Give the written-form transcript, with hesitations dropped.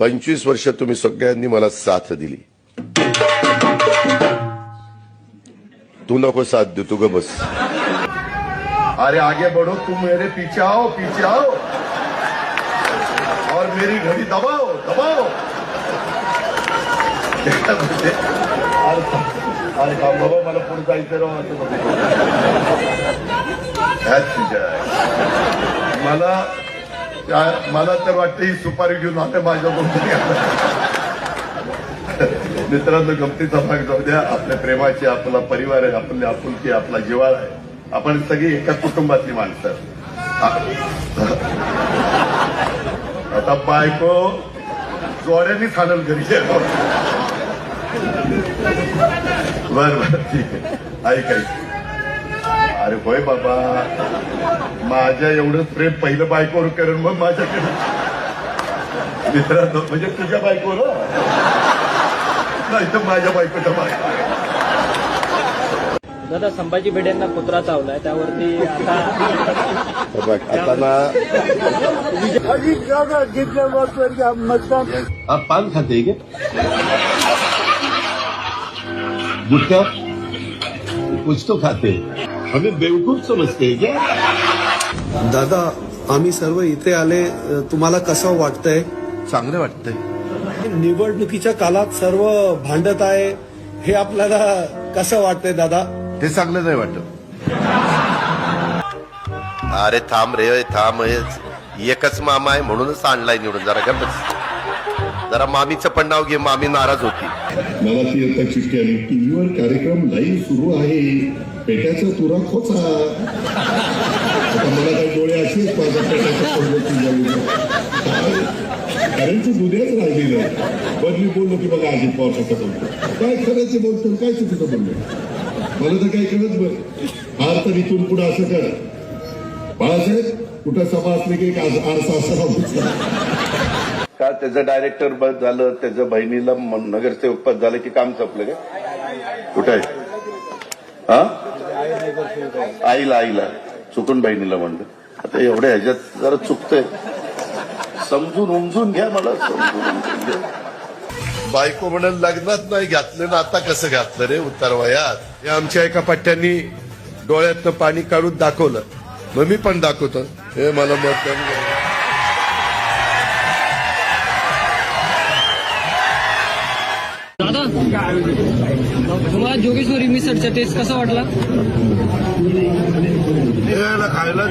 25 वर्ष तुम्ही सगळ्यांनी मला साथ दिली. तू नको साथ दे, तू ग बस. अरे आगे बढ़ो, तुम मेरे पीछे आओ और मेरी घड़ी दबाओ. अरे बाबा मला पुढे जायचं राव. मला तर वाटतं ही सुपारी घेऊन आता माझ्या मित्रांनो, गमतीचा भाग जाऊ द्या. आपल्या प्रेमाची, आपला परिवार आहे, आपली आपुलकी, आपला जिव्हाळा आहे. आपण सगळी एका कुटुंबातली माणसं. आता बायको जोड्यांनी खाणल घरी. बर ठीक आहे, ऐक. अरे होय बाबा, माझ्या एवढं प्रेम पहिलं बायकोवर करेन, मग माझ्याकडे. मित्रांनो, म्हणजे तुझ्या बायकोवर नाही तर माझ्या बायकोच्या बायको. दादा, संभाजी भिडेंना पुत्रा चावलाय, त्यावरती आता ना आप पान खाते क्या? गुटखा कुछ तो खाते, हमें बेवकूफ समजते क्या? दादा, आम्ही सर्व इथे आले, तुम्हाला कसं वाटतंय? चांगलं वाटतंय. निवडणुकीच्या काळात सर्व भांडत आहे, हे आपल्याला कसं वाटतंय दादा? ते चांगलं नाही वाटत. अरे थांब रे, थांब. एकच मामा आहे म्हणूनच आणलाय निवडून. जरा गप्प, जरा मामीचं पण नाव घे. मामी नाराज होती. मला ती आता चिठ्ठी आली, टीव्हीवर कार्यक्रम लाईव्ह सुरू आहे, पेट्याचा तुरा खोचा. आता मला काही डोळे असेच कारणचं दुध्याच राहिलेलं. बदली बोललो की बघा अजित पवार कसं बोलतो, काय खरंच बोलतो, काय चुकीचं बोललो. मला तर काही कळत बघ. हार तर इथून पुढे असं कर बाळासाहेब, कुठं सभा असली की एक आरसा असा का त्याचं डायरेक्टर बंद झालं, त्याच्या बहिणीला नगरसेवक पद झालं की काम संपलं का? कुठं आहे? हा, आईला चुकून बहिणीला म्हणलं. आता एवढ्या ह्याच्यात जरा चुकतंय. समजून उमजून घ्या मला. बायको म्हणून लग्नात नाही घातलं ना, आता कसं घातलं रे उतारवयात? हे आमच्या एका पट्ट्यांनी डोळ्यातनं पाणी काढून दाखवलं, मग मी पण दाखवतो. हे मला मत. दादा, तुम्हाला जोगेश्वरी मिसळचा टेस्ट कसा वाटला? खायला